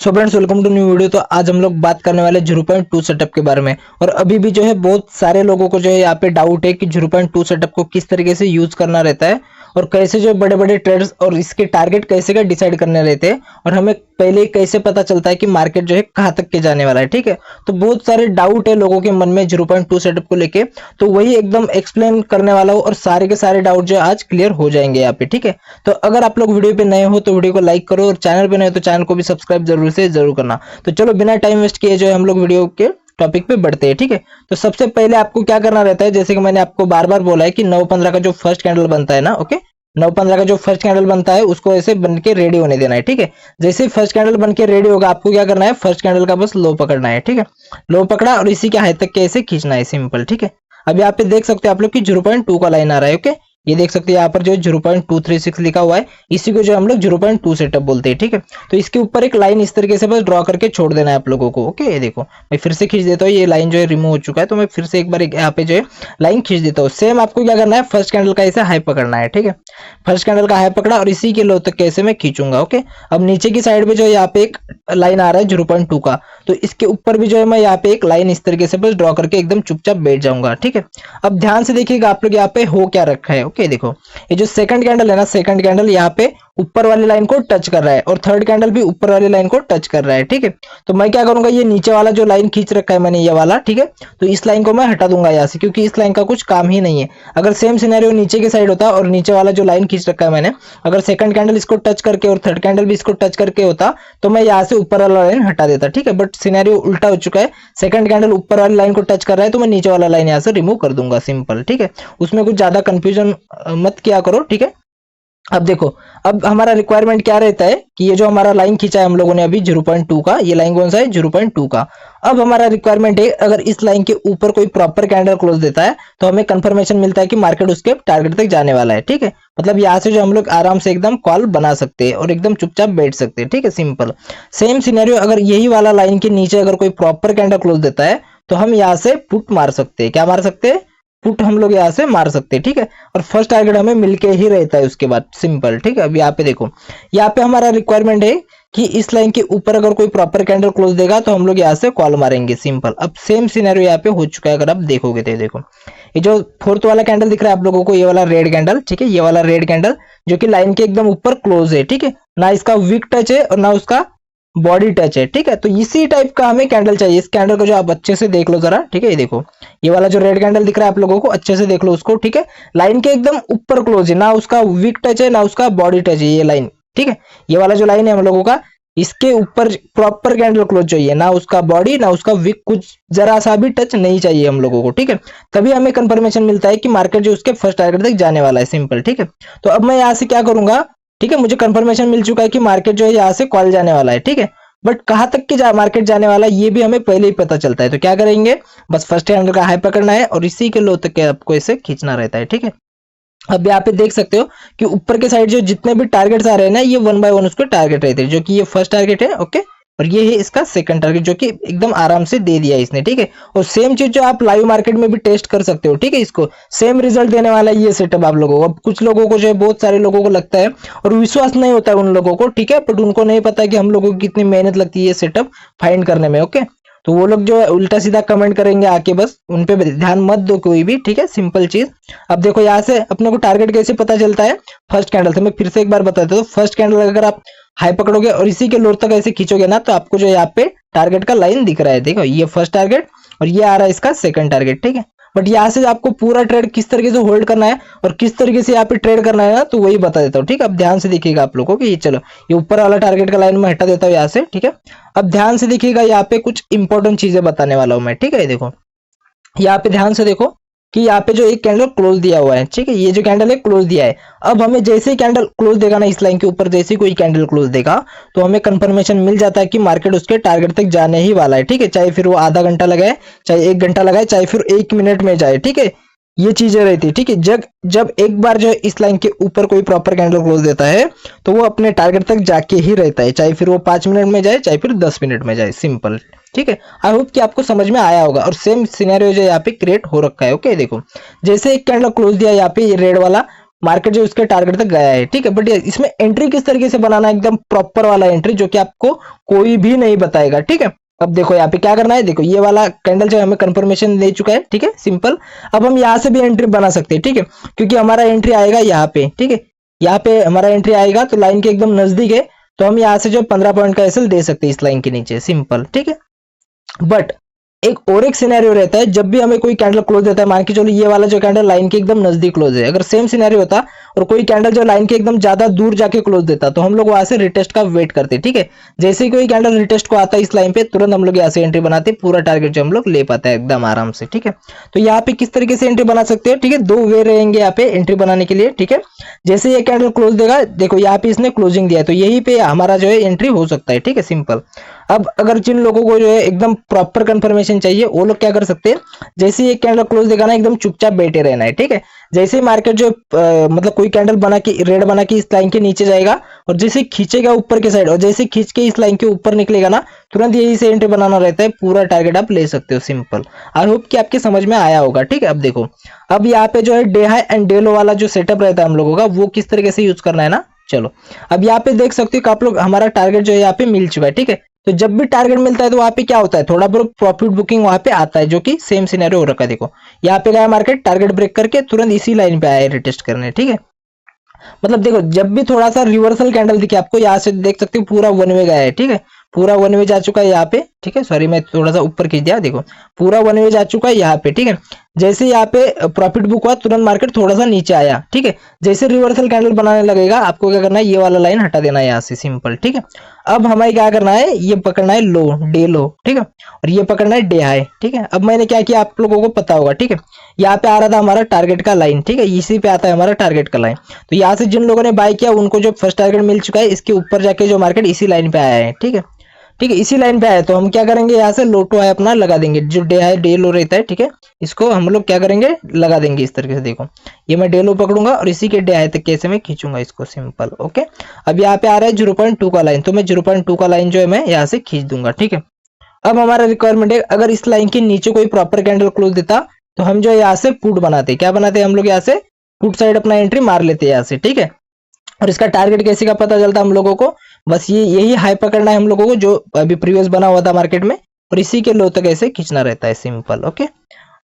So friends, welcome to new video. तो आज हम लोग बात करने वाले 0.2 सेटअप के बारे में। और अभी भी जो है बहुत सारे लोगों को जो है यहाँ पे डाउट है कि 0.2 सेटअप को किस तरीके से यूज करना रहता है और कैसे जो बड़े बड़े ट्रेडर्स और इसके टारगेट कैसे का डिसाइड करने रहते हैं और हमें पहले ही कैसे पता चलता है कि मार्केट जो है कहाँ तक के जाने वाला है। ठीक है, तो बहुत सारे डाउट है लोगों के मन में 0.2 सेटअप को लेके, तो वही एकदम एक्सप्लेन करने वाला हूँ और सारे के सारे डाउट जो है आज क्लियर हो जाएंगे यहाँ पे। ठीक है, तो अगर आप लोग वीडियो पे नए हो तो वीडियो को लाइक करो और चैनल पे नए हो तो चैनल को भी सब्सक्राइब जरूर करना। तो चलो बिना टाइम वेस्ट किए जो है हम लोग वीडियो के टॉपिक पे बढ़ते हैं। ठीक है, तो सबसे पहले आपको क्या करना रहता है, जैसे कि मैंने आपको बार बार बोला है कि 9:15 का जो फर्स्ट कैंडल बनता है ना, ओके, 9:15 का जो फर्स्ट कैंडल बनता है उसको ऐसे बन के रेडी होने देना है। ठीक है, जैसे ही फर्स्ट कैंडल बन के रेडी होगा आपको क्या करना है, फर्स्ट कैंडल का बस लो पकड़ना है। ठीक है, लो पकड़ा और इसी के हाई तक के ऐसे खींचना है, सिंपल। ठीक है, अब यहाँ पे देख सकते हैं आप लोग कि 0.2 का लाइन आ रहा है। ओके, ये देख सकते हैं यहाँ पर जो 0.236 लिखा हुआ है, इसी को जो हम लोग 0.2 सेटअप बोलते हैं। ठीक है, तो इसके ऊपर एक लाइन इस तरीके से बस ड्रॉ करके छोड़ देना है आप लोगों को। ओके, ये देखो मैं फिर से खींच देता हूँ, ये लाइन जो है रिमूव हो चुका है, तो मैं फिर से एक बार यहाँ पे जो है लाइन खींच देता हूँ। सेम आपको क्या करना है, फर्स्ट कैंडल का ऐसे हाई पकड़ना है। ठीक है, फर्स्ट कैंडल का हाई पकड़ा और इसी के लो तक कैसे मैं खींचूंगा। ओके, अब नीचे की साइड में जो है यहाँ पे एक लाइन आ रहा है 0.2 का, तो इसके ऊपर भी जो है मैं यहाँ पे एक लाइन इस तरीके से बस ड्रॉ करके एकदम चुपचाप बैठ जाऊंगा। ठीक है, अब ध्यान से देखिएगा आप लोग यहाँ पे हो क्या रखा है। ओके, देखो ये जो सेकंड कैंडल है ना, सेकंड कैंडल यहाँ पे ऊपर वाली लाइन को टच कर रहा है और थर्ड कैंडल भी ऊपर वाली लाइन को टच कर रहा है। ठीक है, तो मैं क्या करूंगा, ये नीचे वाला जो लाइन खींच रखा है मैंने ये वाला, ठीक है, तो इस लाइन को मैं हटा दूंगा यहाँ से, क्योंकि इस लाइन का कुछ काम ही नहीं है। अगर सेम सिनेरियो नीचे की साइड होता और नीचे वाला जो लाइन खींच रखा है मैंने, अगर सेकंड कैंडल इसको टच करके और थर्ड कैंडल भी इसको टच करके होता तो मैं यहाँ से ऊपर वाला लाइन हटा देता। ठीक है, बट सिनेरियो उल्टा हो चुका है, सेकंड कैंडल ऊपर वाली लाइन को टच कर रहा है तो मैं नीचे वाला लाइन यहाँ से रिमूव कर दूंगा, सिंपल। ठीक है, उसमें कुछ ज्यादा कंफ्यूजन मत किया करो। ठीक है, अब देखो, अब हमारा रिक्वायरमेंट क्या रहता है कि ये जो हमारा लाइन खींचा है हम लोगों ने अभी 0.2 का, ये लाइन कौन सा है, 0.2 का। अब हमारा रिक्वायरमेंट है, अगर इस लाइन के ऊपर कोई प्रॉपर कैंडल क्लोज देता है तो हमें कंफर्मेशन मिलता है कि मार्केट उसके टारगेट तक जाने वाला है। ठीक है, मतलब यहाँ से जो हम लोग आराम से एकदम कॉल बना सकते हैं और एकदम चुपचाप बैठ सकते हैं। ठीक है, सिंपल। सेम सिनेरियो अगर यही वाला लाइन के नीचे अगर कोई प्रॉपर कैंडल क्लोज देता है तो हम यहाँ से पुट मार सकते हैं। क्या मार सकते हैं, पुट हम लोग यहाँ से मार सकते हैं। ठीक है, और फर्स्ट टारगेट हमें मिलके ही रहता है उसके बाद, सिंपल। ठीक है, अब यहाँ पे देखो, यहाँ पे हमारा रिक्वायरमेंट है कि इस लाइन के ऊपर अगर कोई प्रॉपर कैंडल क्लोज देगा तो हम लोग यहाँ से कॉल मारेंगे, सिंपल। अब सेम सिनेरियो यहाँ पे हो चुका है, अगर आप देखोगे तो देखो ये जो फोर्थ वाला कैंडल दिख रहा है आप लोगों को, ये वाला रेड कैंडल, ठीक है, ये वाला रेड कैंडल जो कि लाइन के एकदम ऊपर क्लोज है। ठीक है, ना इसका वीक टच है और ना उसका बॉडी टच है। ठीक है, तो इसी टाइप का हमें कैंडल चाहिए। इस कैंडल को जो आप अच्छे से देख लो जरा, ठीक है, ये देखो ये वाला जो रेड कैंडल दिख रहा है आप लोगों को, अच्छे से देख लो उसको। ठीक है, लाइन के एकदम ऊपर क्लोज है, ना उसका वीक टच है ना उसका बॉडी टच है ये लाइन। ठीक है, ये वाला जो लाइन है हम लोगों का, इसके ऊपर प्रॉपर कैंडल क्लोज चाहिए, ना उसका बॉडी ना उसका वीक, कुछ जरा सा भी टच नहीं चाहिए हम लोगों को। ठीक है, तभी हमें कंफर्मेशन मिलता है कि मार्केट जो उसके फर्स्ट टारगेट तक जाने वाला है, सिंपल। ठीक है, तो अब मैं यहाँ से क्या करूंगा, ठीक है, मुझे कंफर्मेशन मिल चुका है कि मार्केट जो है यहाँ से कॉल जाने वाला है। ठीक है, बट कहाँ तक की मार्केट जाने वाला है ये भी हमें पहले ही पता चलता है, तो क्या करेंगे, बस फर्स्ट हैंडल का हाई पकड़ना है और इसी के लो तक के आपको इसे खींचना रहता है। ठीक है, अब यहाँ पे देख सकते हो कि ऊपर के साइड जो जितने भी टारगेट्स आ रहे हैं ना, ये 1 बाय 1 उसके टारगेट रहते हैं, जो कि ये फर्स्ट टारगेट है, ओके, और ये है इसका सेकंड टारगेट जो कि एकदम आराम से दे दिया इसने। ठीक है, और सेम चीज जो आप लाइव मार्केट में भी टेस्ट कर सकते हो। ठीक है, इसको सेम रिजल्ट देने वाला है ये सेटअप आप लोगों को। अब कुछ लोगों को जो है, बहुत सारे लोगों को लगता है और विश्वास नहीं होता है उन लोगों को, ठीक है, बट उनको नहीं पता कि हम लोगों की कितनी मेहनत लगती है ये सेटअप फाइंड करने में। ओके, तो वो लोग जो है उल्टा सीधा कमेंट करेंगे आके, बस उन पे ध्यान मत दो कोई भी। ठीक है, सिंपल चीज। अब देखो यहाँ से अपने को टारगेट कैसे पता चलता है, फर्स्ट कैंडल से मैं फिर से एक बार बताता हूँ। फर्स्ट कैंडल अगर आप हाई पकड़ोगे और इसी के लोअर तक ऐसे खींचोगे ना, तो आपको जो यहाँ पे टारगेट का लाइन दिख रहा है, देखो ये फर्स्ट टारगेट और ये आ रहा है इसका सेकंड टारगेट। ठीक है, बट यहाँ से आपको पूरा ट्रेड किस तरीके से होल्ड करना है और किस तरीके से यहाँ पे ट्रेड करना है ना, तो वही बता देता हूँ। ठीक है, अब ध्यान से देखिएगा आप लोगों को कि ये, चलो ये ऊपर वाला टारगेट का लाइन मैं हटा देता हूँ यहाँ से। ठीक है, अब ध्यान से देखिएगा, यहाँ पे कुछ इंपॉर्टेंट चीजें बताने वाला हूँ मैं। ठीक है, देखो यहाँ पे ध्यान से देखो कि यहाँ पे जो एक कैंडल क्लोज दिया हुआ है, ठीक है, ये जो कैंडल है क्लोज दिया है। अब हमें जैसे ही कैंडल क्लोज देगा ना, इस लाइन के ऊपर जैसे ही कोई कैंडल क्लोज देगा तो हमें कंफर्मेशन मिल जाता है कि मार्केट उसके टारगेट तक जाने ही वाला है। ठीक है, चाहे फिर वो आधा घंटा लगाए, चाहे 1 घंटा लगाए, चाहे फिर 1 मिनट में जाए। ठीक है, ये चीजें रहती है। ठीक है, जब जब एक बार जो है इस लाइन के ऊपर कोई प्रॉपर कैंडल क्लोज देता है तो वो अपने टारगेट तक जाके ही रहता है, चाहे फिर वो 5 मिनट में जाए चाहे फिर 10 मिनट में जाए, सिंपल। ठीक है, आई होप कि आपको समझ में आया होगा और सेम सिनेरियो जो यहाँ पे क्रिएट हो रखा है। ओके, देखो जैसे एक कैंडल क्लोज दिया यहाँ पे, ये रेड वाला, मार्केट जो उसके टारगेट तक गया है, ठीक है। बट इसमें एंट्री किस तरीके से बनाना है, एकदम प्रॉपर वाला एंट्री जो कि आपको कोई भी नहीं बताएगा, ठीक है। अब देखो यहाँ पे क्या करना है, देखो ये वाला कैंडल जो हमें कंफर्मेशन दे चुका है, ठीक है, सिंपल। अब हम यहाँ से भी एंट्री बना सकते हैं, ठीक है, क्योंकि हमारा एंट्री आएगा यहाँ पे, ठीक है, यहाँ पे हमारा एंट्री आएगा तो लाइन के एकदम नजदीक है, तो हम यहाँ से जो 15 पॉइंट का एसएल दे सकते हैं इस लाइन के नीचे, सिंपल, ठीक है। बट एक सिनेरियो रहता है, जब भी हमें कोई कैंडल क्लोज देता है, मान के चलो ये वाला जो कैंडल लाइन के एकदम नजदीक क्लोज है, अगर सेम सिनेरियो होता और कोई कैंडल जो लाइन के एकदम ज्यादा दूर जाके क्लोज देता, तो हम लोग वहां से रिटेस्ट का वेट करते, ठीक है। जैसे ही कोई कैंडल रिटेस्ट को आता है इस लाइन पे, तुरंत हम लोग यहाँ से एंट्री बनाते, पूरा टारगेट जो हम लोग ले पाते हैं एकदम आराम से, ठीक है। तो यहाँ पे किस तरीके से एंट्री बना सकते हैं, ठीक है, 2 वे रहेंगे यहाँ पे एंट्री बनाने के लिए, ठीक है। जैसे ये कैंडल क्लोज देगा, देखो यहाँ पे इसने क्लोजिंग दिया है, तो यही पे हमारा जो है एंट्री हो सकता है, ठीक है, सिंपल। अब अगर जिन लोगों को जो है एकदम प्रॉपर कंफर्मेशन चाहिए, वो लोग क्या कर सकते हैं, जैसे ही एक कैंडल क्लोज देगा ना, एकदम चुपचाप बैठे रहना है, ठीक है। जैसे ही मार्केट जो मतलब कोई कैंडल बना के रेड बना के इस लाइन के नीचे जाएगा, और जैसे खींचेगा ऊपर के साइड, और जैसे खींच के इस लाइन के ऊपर निकलेगा ना, तुरंत यही से एंट्री बनाना रहता है, पूरा टारगेट आप ले सकते हो, सिंपल। आई होप कि आपके समझ में आया होगा, ठीक है। अब देखो, अब यहाँ पे जो है डे हाई एंड डे लो वाला जो सेटअप रहता है हम लोगों का, वो किस तरीके से यूज करना है ना, चलो। अब यहाँ पे देख सकते हो कि आप लोग हमारा टारगेट जो है यहाँ पे मिल चुका है, ठीक है। तो जब भी टारगेट मिलता है तो वहां पे क्या होता है, थोड़ा बहुत प्रॉफिट बुकिंग वहां पे आता है, जो कि सेम सिनेरियो हो रखा है। देखो यहाँ पे गया मार्केट, टारगेट ब्रेक करके तुरंत इसी लाइन पे आया है रिटेस्ट करने, ठीक है। मतलब देखो, जब भी थोड़ा सा रिवर्सल कैंडल दिखे आपको, यहाँ से देख सकते हो पूरा वन वे गया है, ठीक है, पूरा वन वे जा चुका है यहाँ पे, ठीक है। सॉरी, मैं थोड़ा सा ऊपर खींच दिया, देखो पूरा वन वे जा चुका है यहाँ पे, ठीक है। जैसे यहाँ पे प्रॉफिट बुक हुआ, तुरंत मार्केट थोड़ा सा नीचे आया, ठीक है। जैसे रिवर्सल कैंडल बनाने लगेगा, आपको क्या करना है, ये वाला लाइन हटा देना है यहाँ से, सिंपल, ठीक है। अब हमें क्या करना है, ये पकड़ना है लो, डे लो, ठीक है, और ये पकड़ना है डे हाई, ठीक है। अब मैंने क्या किया, आप लोगों को पता होगा, ठीक है, यहाँ पे आ रहा था हमारा टारगेट का लाइन, ठीक है, इसी पे आता है हमारा टारगेट का लाइन। तो यहाँ से जिन लोगों ने बाय किया, उनको जो फर्स्ट टारगेट मिल चुका है, इसके ऊपर जाके जो मार्केट इसी लाइन पे आया है, ठीक है, ठीक है, इसी लाइन पे आया। तो हम क्या करेंगे, यहाँ से लो टू हाई अपना लगा देंगे, जो डे हाई डे लो रहता है, ठीक है, इसको हम लोग क्या करेंगे, लगा देंगे इस तरीके से। देखो ये मैं डे लो पकड़ूंगा और इसी के डे हाई तक कैसे मैं खींचूंगा इसको, सिंपल, ओके। अब यहाँ पे आ रहा है 0.2 का लाइन, तो मैं 0.2 का लाइन जो है मैं यहाँ से खींच दूंगा, ठीक है। अब हमारा रिक्वायरमेंट है, अगर इस लाइन के नीचे कोई प्रॉपर कैंडल क्लोज देता, तो हम जो यहाँ से पुट बनाते, क्या बनाते हम लोग, यहाँ से पुट साइड अपना एंट्री मार लेते यहाँ से, ठीक है। और इसका टारगेट कैसे का पता चलता हम लोगों को, बस ये यही हाई पकड़ना है हम लोगों को, जो अभी प्रीवियस बना हुआ था मार्केट में, और इसी के लो तक ऐसे खींचना रहता है, सिंपल, ओके।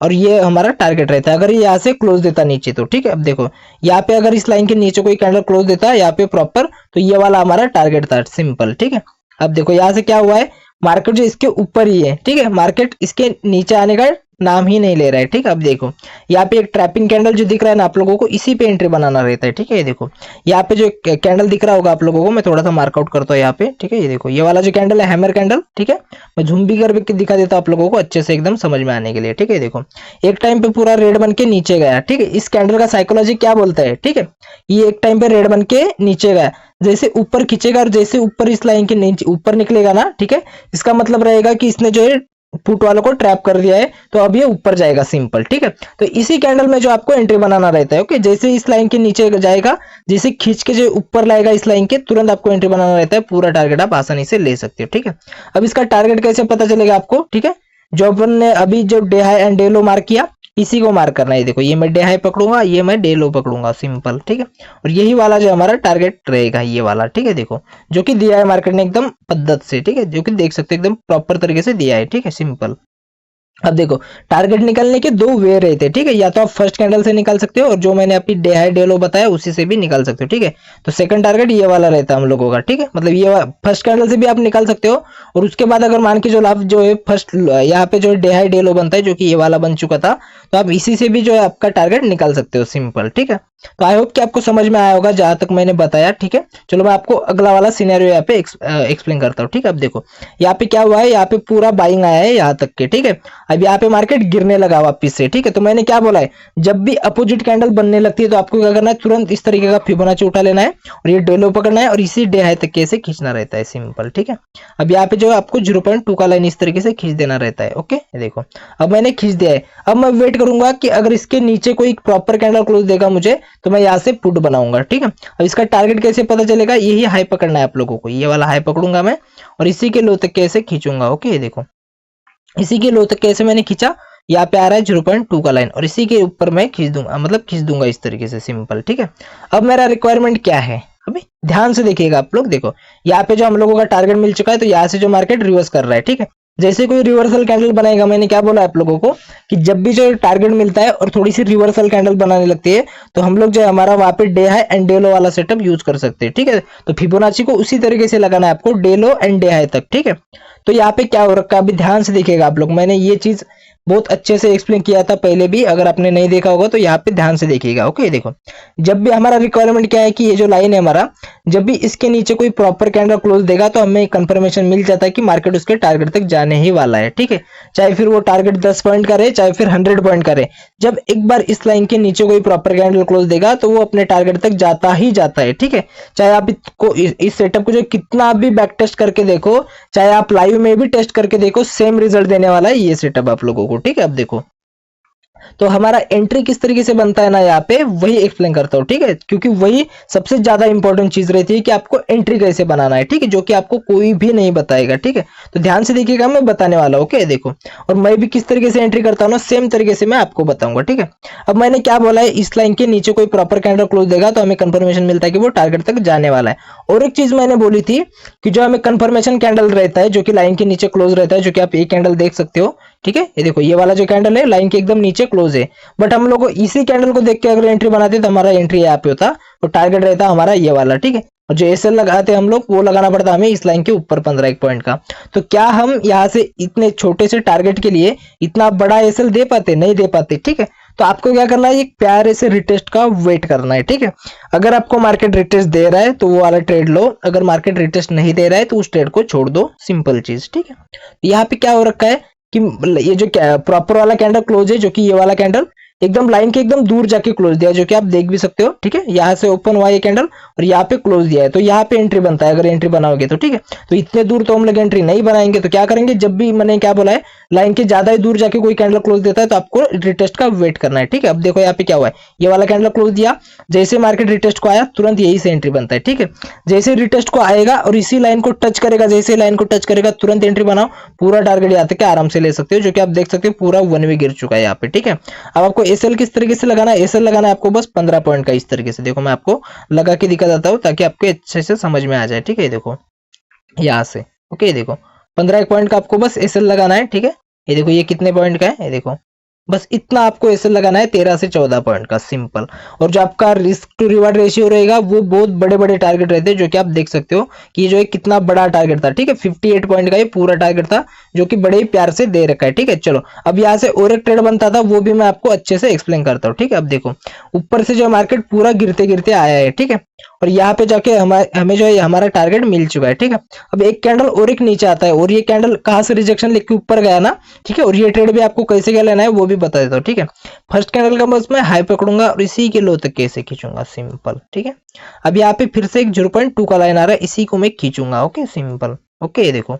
और ये हमारा टारगेट रहता है, अगर ये यहाँ से क्लोज देता नीचे तो, ठीक है। अब देखो यहाँ पे अगर इस लाइन के नीचे कोई कैंडल क्लोज देता है यहाँ पे प्रॉपर, तो ये वाला हमारा टारगेट था, सिंपल, ठीक है। अब देखो यहाँ से क्या हुआ है, मार्केट जो इसके ऊपर ही है, ठीक है, मार्केट इसके नीचे आने का नाम ही नहीं ले रहा है, ठीक है। अब देखो यहाँ पे एक ट्रैपिंग कैंडल जो दिख रहा है ना आप लोगों को, इसी पे एंट्री बनाना रहता है, ठीक है। ये देखो यहाँ पे जो कैंडल दिख रहा होगा आप लोगों को, मैं थोड़ा सा मार्कआउट करता हूँ यहाँ पे, ठीक है। ये देखो ये वाला जो कैंडल है हैमर कैंडल, ठीक है, मैं झूम भी करके दिखा देता हूँ आप लोगों को अच्छे से एकदम समझ में आने के लिए, ठीक है। देखो एक टाइम पे पूरा रेड बन के नीचे गया, ठीक है, इस कैंडल का साइकोलॉजी क्या बोलता है, ठीक है, ये एक टाइम पे रेड बन के नीचे गया, जैसे ऊपर खींचेगा और जैसे ऊपर इस लाइन के नीचे ऊपर निकलेगा ना, ठीक है, इसका मतलब रहेगा कि इसने जो है पुट वालों को ट्रैप कर दिया है, तो अब ये ऊपर जाएगा, सिंपल, ठीक है। तो इसी कैंडल में जो आपको एंट्री बनाना रहता है, ओके, जैसे इस लाइन के नीचे जाएगा, जैसे खींच के जो ऊपर लाएगा इस लाइन के, तुरंत आपको एंट्री बनाना रहता है, पूरा टारगेट आप आसानी से ले सकते हो, ठीक है। अब इसका टारगेट कैसे पता चलेगा आपको, ठीक है, जो अपन ने अभी जो day high and day low mark किया, इसी को मार्क करना है। देखो ये मैं डे हाई पकड़ूंगा, ये मैं डे लो पकड़ूंगा, सिंपल, ठीक है। और यही वाला जो हमारा टारगेट रहेगा, ये वाला, ठीक है। देखो जो कि दिया है मार्केट ने एकदम पद्धत से, ठीक है, जो कि देख सकते हो एकदम प्रॉपर तरीके से दिया है, ठीक है, सिंपल। अब देखो टारगेट निकालने के 2 वे रहते हैं, ठीक है, या तो आप फर्स्ट कैंडल से निकाल सकते हो, और जो मैंने अपनी डे हाई डे लो बताया उसी से भी निकाल सकते हो, ठीक है। तो सेकंड टारगेट ये वाला रहता है हम लोगों का, ठीक है, मतलब ये फर्स्ट कैंडल से भी आप निकाल सकते हो, और उसके बाद अगर मान के जो आप जो है फर्स्ट यहाँ पे जो डे हाई डे लो बनता है, जो कि ये वाला बन चुका था, तो आप इसी से भी जो है आपका टारगेट निकाल सकते हो, सिंपल, ठीक है। तो आई होप कि आपको समझ में आया होगा जहां तक मैंने बताया, ठीक है। चलो मैं आपको अगला वाला सिनेरियो यहाँ पे एक्सप्लेन करता हूँ, ठीक है। अब देखो यहाँ पे क्या हुआ है, यहाँ पे पूरा बाइंग आया है यहाँ तक के, ठीक है। अब यहाँ पे मार्केट गिरने लगा वापिस से, ठीक है। तो मैंने क्या बोला है, जब भी अपोजिट कैंडल बनने लगती है तो आपको क्या करना है, तुरंत इस तरीके का फिबोनाची उठा लेना है, और ये डे लो पकड़ना है, और इसी डे हाई तक कैसे खींचना रहता है, सिंपल, ठीक है। अब यहाँ पे जो है आपको 0.2 का लाइन इस तरीके से खींच देना रहता है, ओके। देखो अब मैंने खींच दिया है, अब मैं वेट करूंगा कि अगर इसके नीचे कोई प्रॉपर कैंडल क्लोज देगा मुझे, तो मैं यहाँ से पुट बनाऊंगा, ठीक है। अब इसका टारगेट कैसे पता चलेगा, यही हाई पकड़ना है आप लोगों को, ये वाला हाई पकड़ूंगा मैं, और इसी के लो तक कैसे खींचूंगा, ओके। देखो इसी के लो तक कैसे मैंने खींचा, यहाँ पे आ रहा है 0.2 का लाइन और इसी के ऊपर मैं खींच दूंगा, मतलब खींच दूंगा इस तरीके से, सिंपल। ठीक है, अब मेरा रिक्वायरमेंट क्या है, अभी ध्यान से देखिएगा आप लोग। देखो यहाँ पे जो हम लोगों का टारगेट मिल चुका है, तो यहाँ से जो मार्केट रिवर्स कर रहा है, ठीक है, जैसे कोई रिवर्सल कैंडल बनाएगा, मैंने क्या बोला आप लोगों को कि जब भी जो टारगेट मिलता है और थोड़ी सी रिवर्सल कैंडल बनाने लगती है, तो हम लोग जो है हमारा वहां पे डे हाई एंड डे लो वाला सेटअप यूज कर सकते हैं। ठीक है, तो फिबोनाची को उसी तरीके से लगाना है आपको, day low and day high तक। ठीक है, तो यहाँ पे क्या हो रखा है, अभी ध्यान से देखिएगा आप लोग, मैंने ये चीज बहुत अच्छे से एक्सप्लेन किया था पहले भी, अगर आपने नहीं देखा होगा तो यहाँ पे ध्यान से देखिएगा। ओके, देखो जब भी हमारा रिक्वायरमेंट क्या है कि ये जो लाइन है हमारा, जब भी इसके नीचे कोई प्रॉपर कैंडल क्लोज देगा तो हमें कंफर्मेशन मिल जाता है कि मार्केट उसके टारगेट तक जाने ही वाला है। ठीक है, चाहे फिर वो टारगेट 10 पॉइंट का रहे, चाहे फिर 100 पॉइंट का रहे, जब एक बार इस लाइन के नीचे कोई प्रॉपर कैंडल क्लोज देगा तो वो अपने टारगेट तक जाता ही जाता है। ठीक है, चाहे आप इसको इस सेटअप को जो कितना आप भी बैक टेस्ट करके देखो, चाहे आप लाइव में भी टेस्ट करके देखो, सेम रिजल्ट देने वाला है ये सेटअप आप लोगों को। ठीक है, अब देखो तो हमारा एंट्री किस तरीके से बनता है ना, यहाँ पे वही एक्सप्लेन करता हूँ। ठीक है, क्योंकि वही सबसे ज्यादा इंपॉर्टेंट चीज रहती है कि आपको एंट्री कैसे बनाना है। ठीक है, जो कि आपको कोई भी नहीं बताएगा। ठीक है, तो ध्यान से देखिएगा, मैं बताने वाला हूँ। ओके, देखो और मैं भी किस तरीके से एंट्री करता हूँ ना, सेम तरीके से मैं आपको बताऊंगा। ठीक है, अब मैंने क्या बोला है, इस लाइन के नीचे कोई प्रॉपर कैंडल क्लोज देगा तो हमें कंफर्मेशन मिलता है कि वो टारगेट तक जाने वाला है। और एक चीज मैंने बोली थी कि जो हमें कंफर्मेशन कैंडल रहता है जो कि लाइन के नीचे क्लोज रहता है, जो कि आप एक कैंडल देख सकते हो। ठीक है, ये देखो ये वाला जो कैंडल है लाइन के एकदम नीचे क्लोज है, बट हम लोग को इसी कैंडल को देख के अगर एंट्री बनाते तो हमारा एंट्री यहाँ पे होता, तो टारगेट रहता हमारा ये वाला। ठीक है, और जो एसएल लगाते हम लोग वो लगाना पड़ता हमें इस लाइन के ऊपर 15 एक पॉइंट का। तो क्या हम यहाँ से इतने छोटे से टारगेट के लिए इतना बड़ा एसएल दे पाते, नहीं दे पाते। ठीक है, तो आपको क्या करना है, एक प्यारे से रिटेस्ट का वेट करना है। ठीक है, अगर आपको मार्केट रिटेस्ट दे रहा है तो वो वाला ट्रेड लो, अगर मार्केट रिटेस्ट नहीं दे रहा है तो उस ट्रेड को छोड़ दो, सिंपल चीज। ठीक है, यहाँ पे क्या हो रखा है कि ये जो प्रॉपर वाला कैंडल क्लोज है, जो कि ये वाला कैंडल एकदम लाइन के एकदम दूर जाके क्लोज दिया है, जो कि आप देख भी सकते हो। ठीक है, यहाँ से ओपन हुआ ये कैंडल और यहाँ पे क्लोज दिया है, तो यहाँ पे एंट्री बनता है अगर एंट्री बनाओगे तो। ठीक है, तो इतने दूर तो हम लोग एंट्री नहीं बनाएंगे, तो क्या करेंगे, जब भी मैंने क्या बोला है लाइन के ज्यादा ही दूर जाके कोई कैंडल क्लोज देता है तो आपको रिटेस्ट का वेट करना है। ठीक है, अब देखो यहाँ पे क्या हुआ है, ये वाला कैंडल क्लोज दिया, जैसे मार्केट रिटेस्ट को आया तुरंत यही से एंट्री बनता है। ठीक है, जैसे रिटेस्ट को आएगा और इसी लाइन को टच करेगा, जैसे लाइन को टच करेगा तुरंत एंट्री बनाओ, पूरा टारगेट यहाँ तक आराम से ले सकते हो, जो कि आप देख सकते हो पूरा वन वे गिर चुका है यहाँ पे। ठीक है, अब आपको एसएल किस तरीके से लगाना है, एसएल लगाना है आपको बस 15 पॉइंट का इस तरीके से। देखो मैं आपको लगा के दिखा देता हूँ ताकि आपको अच्छे से समझ में आ जाए। ठीक है, देखो यहाँ से, ओके देखो 15 एक पॉइंट का आपको बस एसएल लगाना है। ठीक है, ये देखो ये कितने पॉइंट का है, ये देखो बस इतना आपको एसएल लगाना है, 13 से 14 पॉइंट का, सिंपल। और जो आपका रिस्क टू रिवार्ड रेशियो रहेगा वो बहुत बड़े बड़े टारगेट रहते हैं, जो कि आप देख सकते हो कि जो है कितना बड़ा टारगेट था। ठीक है, 58 पॉइंट का ये पूरा टारगेट था, जो कि बड़े ही प्यार से दे रखा है। ठीक है, चलो अब यहाँ से और एक ट्रेड बनता था, वो भी मैं आपको अच्छे से एक्सप्लेन करता हूँ। ठीक है, अब देखो ऊपर से जो मार्केट पूरा गिरते गिरते आया है। ठीक है, और यहाँ पे जाके हमें जो है हमारा टारगेट मिल चुका है। ठीक है, अब एक कैंडल और एक नीचे आता है, और ये कैंडल कहाँ से रिजेक्शन लेके ऊपर गया ना। ठीक है, और ये ट्रेड भी आपको कैसे क्या लेना है वो भी बता देता हूँ। ठीक है, फर्स्ट कैंडल का बस मैं हाई पकड़ूंगा और इसी के लो तक कैसे खींचूंगा, सिंपल। ठीक है, अब यहाँ पे फिर से एक 0.2 का लाइन आ रहा है, इसी को मैं खींचूंगा। Okay, simple. ओके, देखो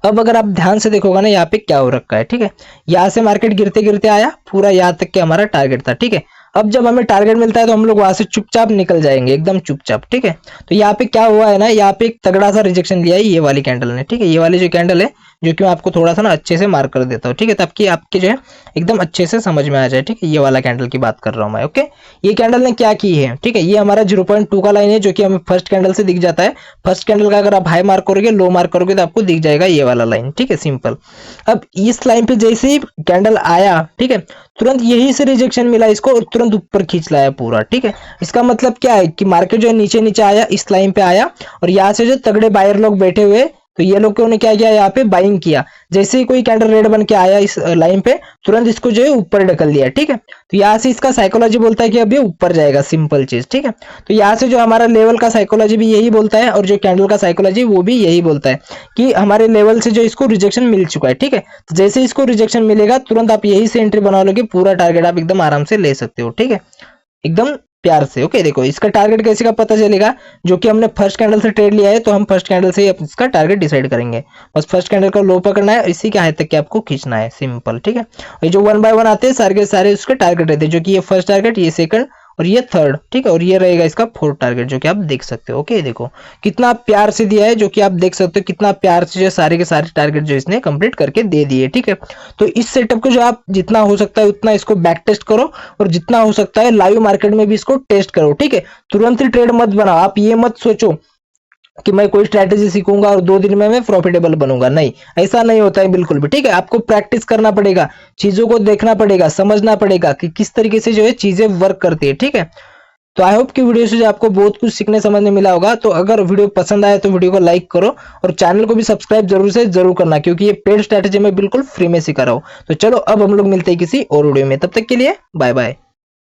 अब अगर आप ध्यान से देखोगे ना यहाँ पे क्या हो रखा है। ठीक है, यहाँ से मार्केट गिरते गिरते आया पूरा यहाँ तक के हमारा टारगेट था। ठीक है, अब जब हमें टारगेट मिलता है तो हम लोग वहां से चुपचाप निकल जाएंगे, एकदम चुपचाप। ठीक है, तो यहाँ पे क्या हुआ है ना, यहाँ पे एक तगड़ा सा रिजेक्शन लिया है ये वाली कैंडल ने। ठीक है, ये वाली जो कैंडल है, जो कि मैं आपको थोड़ा सा ना अच्छे से मार्क कर देता हूँ। ठीक है, ताकि आपके जो है एकदम अच्छे से समझ में आ जाए। ठीक है, ये वाला कैंडल की बात कर रहा हूँ मैं। ओके, ये कैंडल ने क्या की है, ठीक है, ये हमारा 0.2 का लाइन है, जो कि हमें फर्स्ट कैंडल से दिख जाता है। फर्स्ट कैंडल का अगर आप हाई मार्क करोगे, लो मार्क करोगे, तो आपको दिख जाएगा ये वाला लाइन। ठीक है, सिंपल। अब इस लाइन पे जैसे ही कैंडल आया, ठीक है, तुरंत यही से रिजेक्शन मिला इसको और तुरंत ऊपर खींच लाया पूरा। ठीक है, इसका मतलब क्या है कि मार्केट जो है नीचे नीचे आया, इस लाइन पे आया, और यहाँ से जो तगड़े बायर लोग बैठे हुए, तो ये लोग ने क्या किया, यहाँ पे बाइंग किया। जैसे ही कोई कैंडल रेड बन के आया इस लाइन पे, तुरंत इसको जो है ऊपर ढकल दिया। ठीक है, तो यहाँ से इसका साइकोलॉजी बोलता है कि अब ये ऊपर जाएगा, सिंपल चीज। ठीक है, तो यहाँ से जो हमारा लेवल का साइकोलॉजी भी यही बोलता है, और जो कैंडल का साइकोलॉजी वो भी यही बोलता है कि हमारे लेवल से जो इसको रिजेक्शन मिल चुका है। ठीक है, तो जैसे इसको रिजेक्शन मिलेगा तुरंत आप यही से एंट्री बना लोगे, पूरा टारगेट आप एकदम आराम से ले सकते हो। ठीक है, एकदम प्यार से। ओके, देखो इसका टारगेट कैसे का पता चलेगा, जो कि हमने फर्स्ट कैंडल से ट्रेड लिया है, तो हम फर्स्ट कैंडल से ही इसका टारगेट डिसाइड करेंगे। बस फर्स्ट कैंडल का लो पकड़ना है, इसी के हाई तक के आपको खींचना है, सिंपल। ठीक है, ये जो 1 बाय 1 आते हैं सारे के सारे उसके टारगेट रहते हैं, जो कि ये फर्स्ट टारगेट, ये सेकंड और ये थर्ड, ठीक है, और ये रहेगा इसका फोर्थ टारगेट जो कि आप देख सकते हो। ओके, देखो कितना प्यार से दिया है, जो कि आप देख सकते हो कितना प्यार से जो सारे के सारे टारगेट जो इसने कंप्लीट करके दे दिए। ठीक है, तो इस सेटअप को जो आप जितना हो सकता है उतना इसको बैक टेस्ट करो और जितना हो सकता है लाइव मार्केट में भी इसको टेस्ट करो। ठीक है, तुरंत ही ट्रेड मत बनाओ। आप ये मत सोचो कि मैं कोई स्ट्रैटेजी सीखूंगा और 2 दिन में मैं प्रॉफिटेबल बनूंगा, नहीं, ऐसा नहीं होता है बिल्कुल भी। ठीक है, आपको प्रैक्टिस करना पड़ेगा, चीजों को देखना पड़ेगा, समझना पड़ेगा कि किस तरीके से जो है चीजें वर्क करती है। ठीक है, तो आई होप कि वीडियो से जो आपको बहुत कुछ सीखने समझने मिला होगा। तो अगर वीडियो पसंद आए तो वीडियो को लाइक करो और चैनल को भी सब्सक्राइब जरूर से जरूर करना, क्योंकि ये पेड स्ट्रैटेजी मैं बिल्कुल फ्री में सिखा रहा हूँ। तो चलो अब हम लोग मिलते हैं किसी और वीडियो में, तब तक के लिए बाय बाय।